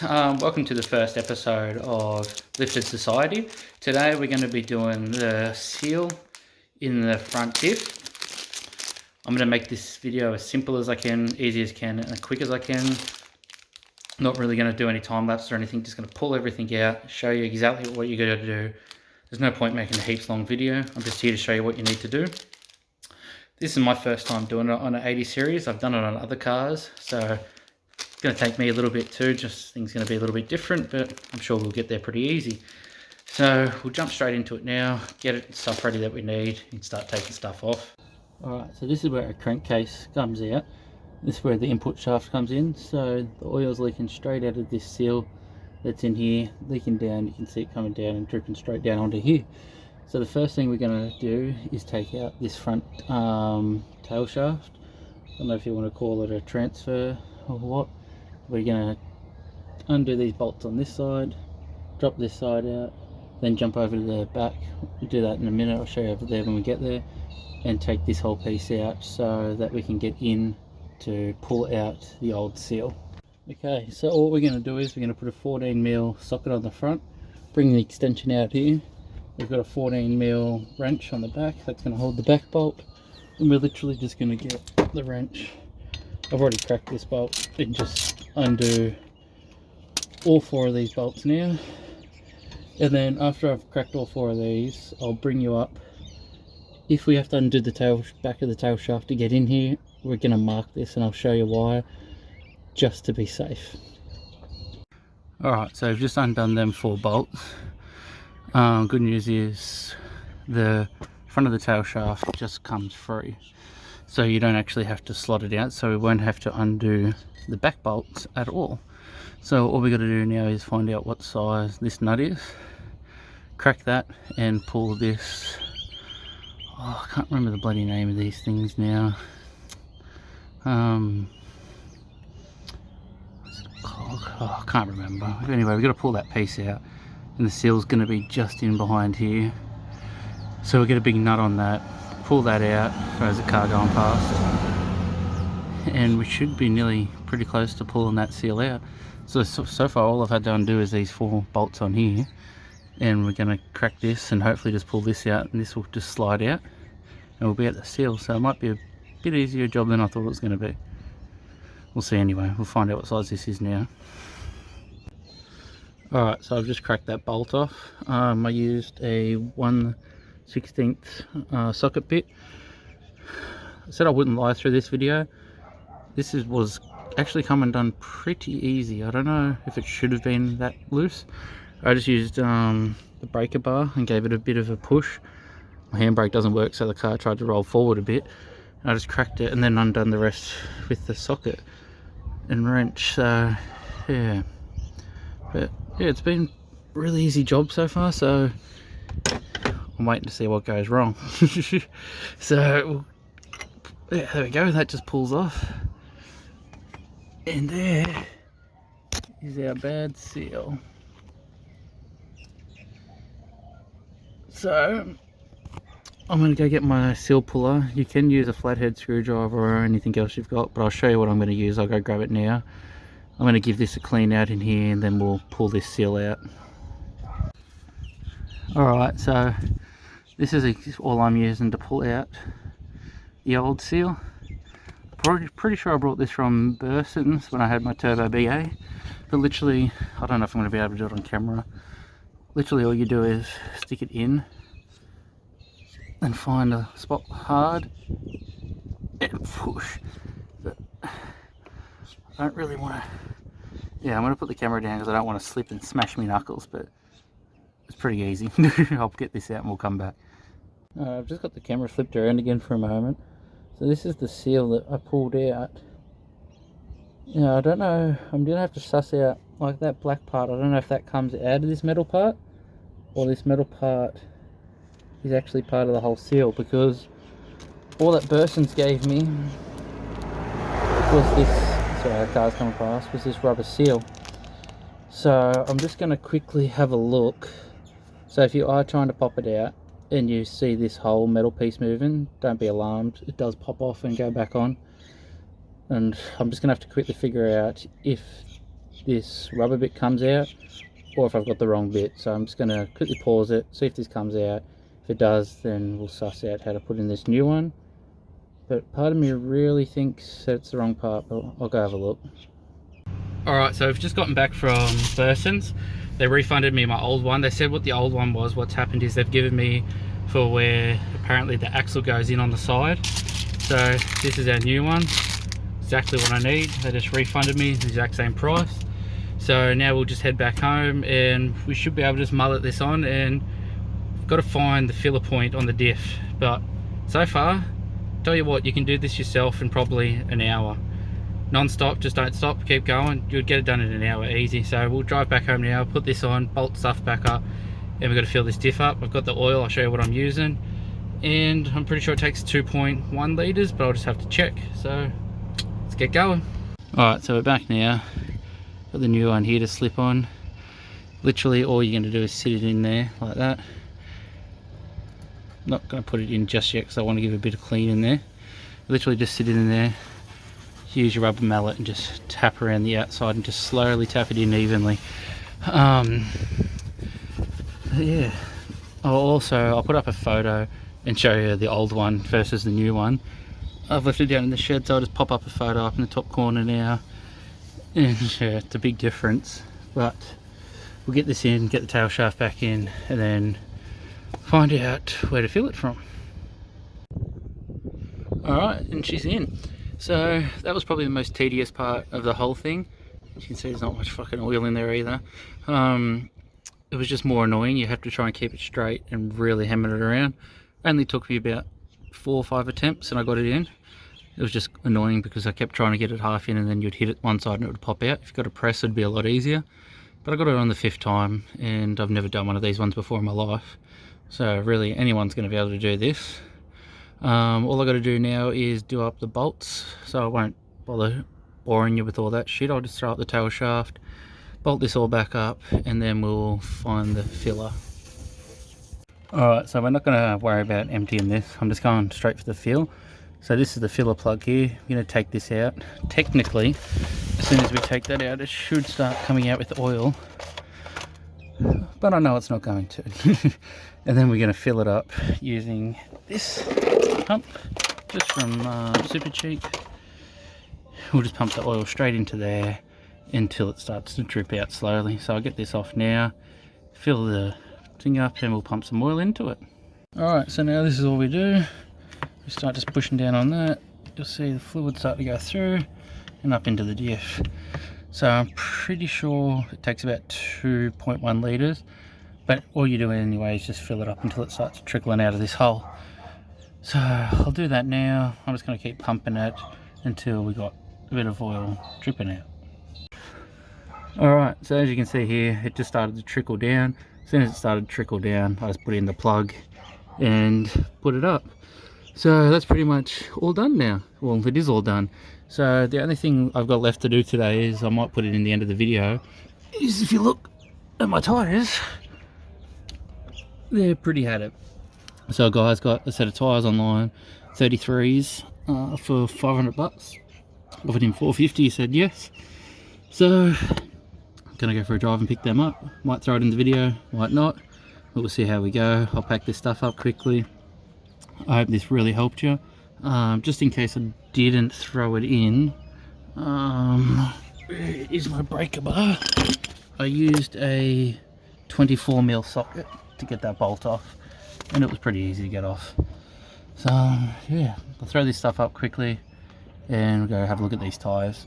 guys, welcome to the first episode of Lifted Society. Today we're going to be doing the seal in the front diff. I'm going to make this video as simple as I can, easy as I can, and as quick as I can. Not really going to do any time lapse or anything, just going to pull everything out, show you exactly what you got to do. There's no point making a heaps long video, I'm just here to show you what you need to do. This is my first time doing it on an 80 series, I've done it on other cars, so it's going to take me a little bit too, just things going to be a little bit different, but I'm sure we'll get there pretty easy. So we'll jump straight into it now, get stuff ready that we need, and start taking stuff off. Alright, so this is where our crankcase comes out. This is where the input shaft comes in, so the oil's leaking straight out of this seal that's in here, leaking down. You can see it coming down and dripping straight down onto here. So the first thing we're going to do is take out this front tail shaft. I don't know if you want to call it a transfer or what. We're going to undo these bolts on this side, drop this side out, then jump over to the back. We'll do that in a minute, I'll show you over there when we get there, and take this whole piece out so that we can get in to pull out the old seal. Okay, so all we're going to do is we're going to put a 14mm socket on the front, bring the extension out here. We've got a 14mm wrench on the back that's going to hold the back bolt, and we're literally just going to get the wrench. I've already cracked this bolt and just undo all 4 of these bolts now, and then after I've cracked all 4 of these, I'll bring you up. If we have to undo the back of the tail shaft to get in here, we're going to mark this and I'll show you why, just to be safe. Alright, so I've just undone them 4 bolts. Good news is the front of the tail shaft just comes free, so you don't actually have to slot it out, so we won't have to undo the back bolts at all. So all we got to do now is find out what size this nut is, crack that and pull this. I can't remember the bloody name of these things now. I can't remember. Anyway, we've got to pull that piece out, and the seal's going to be just in behind here. So we'll get a big nut on that, pull that out, there's a car going past, and we should be nearly pretty close to pulling that seal out. So far all I've had to undo is these 4 bolts on here, and we're going to crack this and hopefully just pull this out, and this will just slide out and we'll be at the seal. So it might be a bit easier job than I thought it was going to be. We'll see anyway, we'll find out what size this is now. Alright, so I've just cracked that bolt off. I used a 1/16 socket bit. I said I wouldn't lie through this video. This was actually come and done pretty easy. I don't know if it should have been that loose. I just used the breaker bar and gave it a bit of a push. My handbrake doesn't work, so the car tried to roll forward a bit. I just cracked it and then undone the rest with the socket and wrench. So yeah, but yeah, it's been a really easy job so far, so I'm waiting to see what goes wrong. So yeah, there we go, that just pulls off, and there is our bad seal. So I'm going to go get my seal puller. You can use a flathead screwdriver or anything else you've got, but I'll show you what I'm going to use. I'll go grab it now. I'm going to give this a clean out in here, and then we'll pull this seal out. Alright, so this is all I'm using to pull out the old seal. Pretty sure I brought this from Burson's when I had my Turbo BA, but literally, I don't know if I'm going to be able to do it on camera. Literally all you do is stick it in and find a spot hard and push. But I don't really want to, yeah, I'm going to put the camera down because I don't want to slip and smash my knuckles, but it's pretty easy. I'll get this out and we'll come back. I've just got the camera flipped around again for a moment. So this is the seal that I pulled out. Yeah, I don't know, I'm going to have to suss out like that black part. I don't know if that comes out of this metal part, or this metal part is actually part of the whole seal, because all that Burson's gave me was this, sorry, our car's coming past, was this rubber seal. So I'm just going to quickly have a look. So if you are trying to pop it out and you see this whole metal piece moving, don't be alarmed, it does pop off and go back on. And I'm just going to have to quickly figure out if this rubber bit comes out or if I've got the wrong bit. So I'm just going to quickly pause it, see if this comes out. If it does, then we'll suss out how to put in this new one. But part of me really thinks that it's the wrong part, but I'll go have a look. Alright, so I've just gotten back from Burson's. They refunded me my old one. They said what the old one was. What's happened is they've given me for where apparently the axle goes in on the side. So this is our new one. Exactly what I need. They just refunded me the exact same price. So now we'll just head back home and we should be able to just mullet this on, and I've got to find the filler point on the diff. But so far, tell you what, you can do this yourself in probably an hour. Non-stop, just don't stop, keep going. You'll get it done in an hour easy. So we'll drive back home now, put this on, bolt stuff back up, and we've got to fill this diff up. I've got the oil, I'll show you what I'm using. And I'm pretty sure it takes 2.1 litres, but I'll just have to check. So let's get going. Alright, so we're back now. Got the new one here to slip on. Literally all you're going to do is sit it in there like that. Not going to put it in just yet because I want to give it a bit of clean in there. Literally just sit it in there. Use your rubber mallet and just tap around the outside and just slowly tap it in evenly. Yeah. I'll put up a photo and show you the old one versus the new one. I've left it down in the shed, so I'll just pop up a photo up in the top corner now. And yeah, it's a big difference, but we'll get this in, get the tail shaft back in, and then find out where to fill it from. Alright, and she's in. So that was probably the most tedious part of the whole thing. As you can see, there's not much fucking oil in there either. It was just more annoying. You have to try and keep it straight and really hammer it around. It only took me about 4 or 5 attempts and I got it in. It was just annoying because I kept trying to get it half in and then you'd hit it one side and it would pop out. If you've got a press, it'd be a lot easier. But I got it on the 5th time and I've never done one of these ones before in my life. So really anyone's going to be able to do this. All I got to do now is do up the bolts, so I won't bother boring you with all that shit. I'll just throw up the tail shaft, bolt this all back up, and then we'll find the filler. Alright, so we're not going to worry about emptying this. I'm just going straight for the fill. So this is the filler plug here. I'm going to take this out. Technically, as soon as we take that out, it should start coming out with oil. But I know it's not going to. And then we're going to fill it up using this pump, just from Super Cheap. We'll just pump the oil straight into there until it starts to drip out slowly. So I'll get this off now, fill the thing up, and we'll pump some oil into it. Alright, so now this is all we do. We start just pushing down on that. You'll see the fluid start to go through and up into the diff. So I'm pretty sure it takes about 2.1 litres, but all you do anyway is just fill it up until it starts trickling out of this hole. So I'll do that now. I'm just going to keep pumping it until we got a bit of oil dripping out. Alright, so as you can see here, it just started to trickle down. As soon as it started to trickle down, I just put in the plug and put it up. So that's pretty much all done now. Well, it is all done. So the only thing I've got left to do today is, I might put it in the end of the video, is if you look at my tyres, they're pretty had it. So a guy's got a set of tyres online, 33s, for 500 bucks. Offered him 450, he said yes. So I'm gonna go for a drive and pick them up. Might throw it in the video, might not, but we'll see how we go. I'll pack this stuff up quickly. I hope this really helped you. Just in case I didn't throw it in, where is my breaker bar? I used a 24mm socket to get that bolt off, and it was pretty easy to get off. So yeah, I'll throw this stuff up quickly and we'll go have a look at these tyres.